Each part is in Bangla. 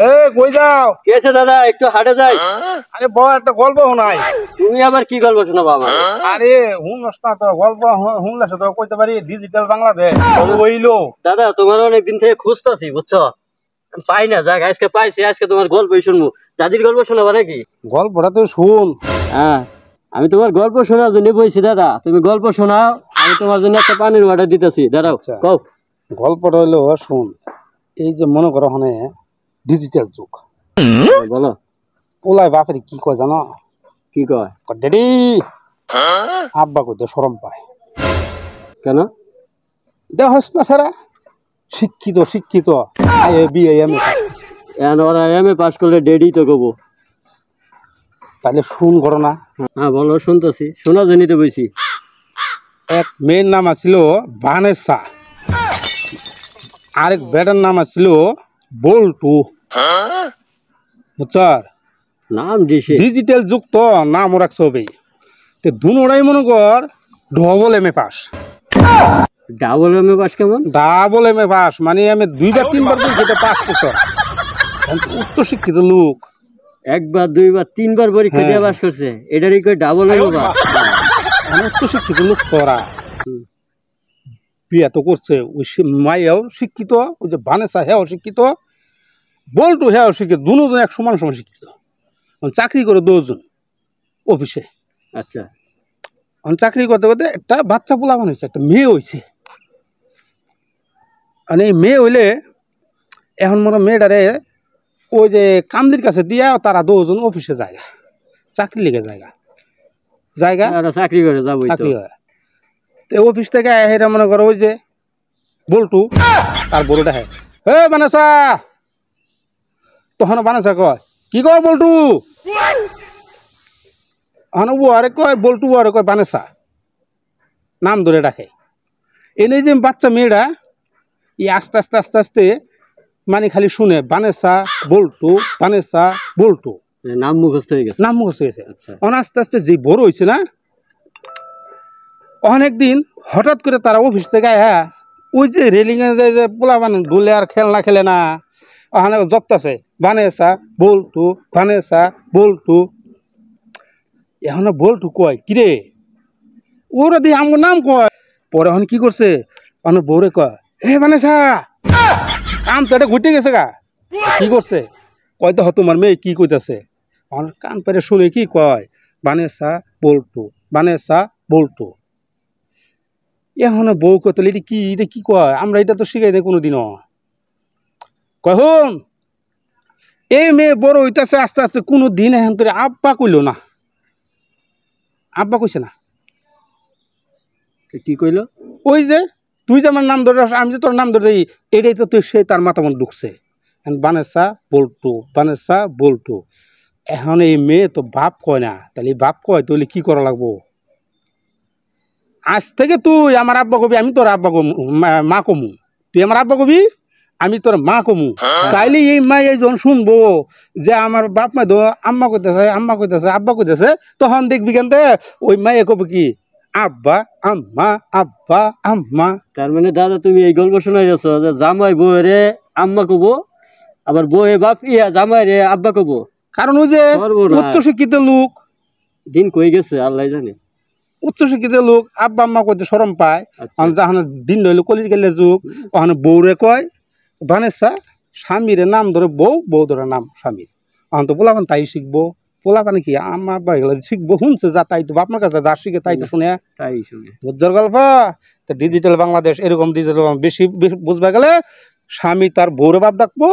এ কই যাও? কি আছে দাদা, একটু হাটে যাই। আরে বড় একটা গল্প শোনাই। তুমি আবার কি গল্প শোনাবো আমার? আরে শুনস না তো গল্প, শুনলে তো কইতে পারি ডিজিটাল বাংলাদেশ হইলো। দাদা তোমার অনেকদিন থেকে খুঁজতেছি, বুঝছো, পাই না। যাক আজকে পাইছি, আজকে তোমার গল্পই শুনবো। দাদির গল্প শোনাবা নাকি? গল্পটা তো শুন। হ্যাঁ, আমি তোমার গল্প শোনার জন্য বইছি দাদা। তুমি গল্প শোনাও, আমি তোমার জন্য একটা পানির অর্ডার দিতেছি। দাঁড়াও, আচ্ছা, কও। গল্পটা হইলো শুন। এই যে মনে করো হনে ডিজিটাল যুগ, বলো। পোলায় বাপের কি কয় জানো? কি কয়? ড্যাডি, আব্বা কইতে শরম পায়। কেন? দেখস না সারা শিক্ষিত শিক্ষিত IABAM ওরা এম এ পাস করলে ডেডি তো কবো। তাহলে শুন করো না। হ্যাঁ বলো, শুনতেছি, শোনার জন্যই তো বইছি। এক মেয়ের নাম আছিল ভানেসা, আরেক বেটার নাম আছিল বল্টু। বুঝছর? নাম দিছে। ডিজিটাল যুগ তো নাম রাখছে হবেই। তো দুনোটাই মনে কর double MA pass. Double M A pass কেমন? ডাবল MA পাস মানে আমি 2 বার 3 বার পরীক্ষাতে পাস করছ। উচ্চ শিক্ষিত লোক। একবার, দুইবার, তিনবার পরীক্ষা দিয়ে পাস করছে, এটারই কই ডাবল এম এ পাস? উচ্চ শিক্ষিত লোক তোরা বিয়া তো করছে। ওই মাইয়াও শিক্ষিত, ওই যে ভানেসা হেও শিক্ষিত, বল্টু হেও শিক্ষিত, দুজন এক সমান সমান শিক্ষিত। চাকরি করে দুজন অফিসে। আচ্ছা। চাকরি করতে করতে একটা বাচ্চা পোলা হয়েছে, একটা মেয়ে হয়েছে। মানে এই মেয়ে হইলে এখন মনে মেয়েটারে ওই যে কামলির কাছে দিয়া তারা দুজন অফিসে যায়, চাকরি লেগে জায়গা জায়গা চাকরি করে যাবো চাকরি হয়। তো অফিস থেকে হেরা মনে করো ওই যে বল্টু তার বড়টা হ্যাঁ, হে বানেসা, তখন বানেসা কয় কি কয় বল্টু, এখন ও আরে কয় বল্টু, আরে কয় বানেসা, নাম ধরে ডাকে। এনে যে বাচ্চা মেয়েরা এই আস্তে আস্তে আস্তে আস্তে মানে খালি শুনে বানেসা বল্টু, বানেসা বল্টু, নাম মুখস্থ হয়ে গেছে। নাম মুখস্থ হয়ে গেছে। আচ্ছা। আস্তে আস্তে যে বড় হয়েছে না, অনেকদিন হঠাৎ করে তারা অফিস থেকে হ্যাঁ ওই যে রেলিং এ যে পোলা বান ধুলে আর খেলনা খেলে না, ওখানে জপতাছে বানেসা বল্টু, বানেসা বল্টু। এখন বল্টু কয় কিরে, ওরা দিয়ে আমার নাম কয়। পরে এখন কি করছে, অনেক বউরে কয় হে বানেসা, কাম তো এটা ঘুরতে গেছে গা। কি করছে কয় তো তোমার মেয়ে কি কইতাছে, কান পেরে শুনে কি কয় বানেসা বল্টু, বানেসা বল্টু। এখন বউ কত এটা কি, এটা কি কয়, আমরা এটা তো শিখাই নাই কোনোদিনও। কয় হন এই মেয়ে বড় হইতাছে আস্তে আস্তে, কোনো দিন এখন তোর আব্বা কইল না, আব্বা কইছে না। কি কইলো? ওই যে তুই যে আমার নাম ধরে আমি যে তোর নাম ধরে দিই, এটাই তো তুই সে তার মাথা মন ঢুকছে বানেসা বল্টু, বানেসা বল্টু। এখন এই মেয়ে তো বাপ কয় না, তাহলে বাপ কয় তাহলে কি করা লাগবো, আজ থেকে তুই আমার আব্বা কবি, আমি তোর আব্বা কমু, মা কমু। তুই আমার আব্বা কবি, আমি তোর মা কমু। তাইলে এই মা এই যখন শুনবো যে আমার বাপ মা তো আম্মা কইতেছে, আম্মা কইতেছে, আব্বা কইতেছে, তখন দেখবি কেনতে ওই মায়ে কবে কি আব্বা আম্মা, আব্বা আম্মা। তার মানে দাদা তুমি এই গল্প শোনাই যাচ্ছ যে জামাই বউরে আম্মা কবো, আবার বউয়ে বাপ জামাই রে আব্বা কবো। কারণ ওই যে উচ্চ শিক্ষিত লোক, দিন কই গেছে আল্লাহ জানে। উচ্চ শিক্ষিত লোক আব্বা আম্মা কইতে শরম পায়। যখন দিন হইলো কলির গেলে যুগ, ওখানে বউরে কয় বানেসা, স্বামীরে নাম ধরে বউ, বউ ধরে নাম স্বামী। এখন তো পোলাপান তাই শিখবো, পোলাপান কি আম্মা আব্বা এগুলো শিখবো, শুনছে যা তাই তো বাপমার কাছে যা শিখে তাই তো শুনে, তাই শুনে বুঝার গল্প। তো ডিজিটাল বাংলাদেশ এরকম ডিজিটাল বেশি বুঝবা গেলে স্বামী তার বউরে বাপ ডাকবো,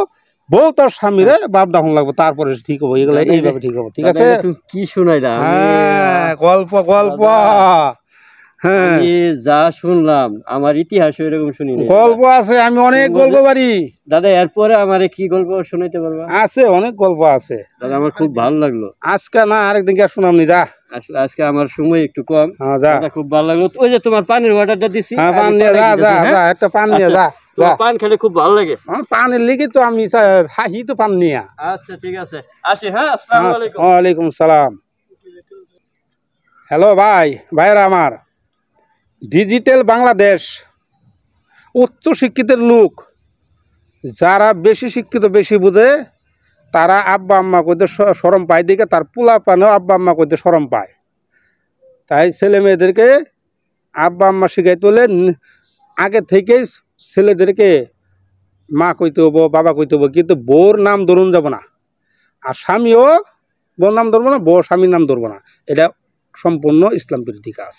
বউ তার স্বামীরে বাপ ডাকুন লাগবো, তারপরে ঠিক হবো। এগুলো এইভাবে ঠিক হবো। ঠিক আছে? তুমি কি শোনাইলা? হ্যাঁ গল্প গল্প। হ্যাঁ যা শুনলাম আমার ইতিহাস এরকম শুনি গল্প আছে, আমি অনেক গল্প পারি দাদা। এরপরে আমারে কি গল্প শোনাইতে পারবা? আছে, অনেক গল্প আছে দাদা, আমার খুব ভালো লাগলো। আজকে না আরেকদিন কে শুনামনি যা, আজকে আমার সময় একটু কম। যা, খুব ভালো লাগলো। ওই যে তোমার পানির অর্ডারটা দিছি, পান নিয়ে যা, যা যা একটা পান নিয়ে যা। পান খেলে খুব ভালো লাগে। পানের লেগে তো আমি হাহি তো পান নিয়ে। আচ্ছা ঠিক আছে, আসি। হ্যাঁ, আসসালামু আলাইকুম। ওয়ালাইকুম সালাম। হ্যালো ভাই, ভাইরা আমার, ডিজিটাল বাংলাদেশ, উচ্চ শিক্ষিতের লোক যারা বেশি শিক্ষিত বেশি বুঝে তারা আব্বা আম্মা কইতে শরম পায় দিকে তার পোলা পানেও আব্বা আম্মা কইতে শরম পায়। তাই ছেলে মেয়েদেরকে আব্বা আম্মা শিখাইতে হলে আগে থেকেই ছেলেদেরকে মা কইতে হবো বাবা কইতে হবো, কিন্তু বউর নাম ধরুন যাব না। আর স্বামীও বউর নাম ধরবো না, বউ স্বামীর নাম ধরবো না, এটা সম্পূর্ণ ইসলাম বিরোধী কাজ।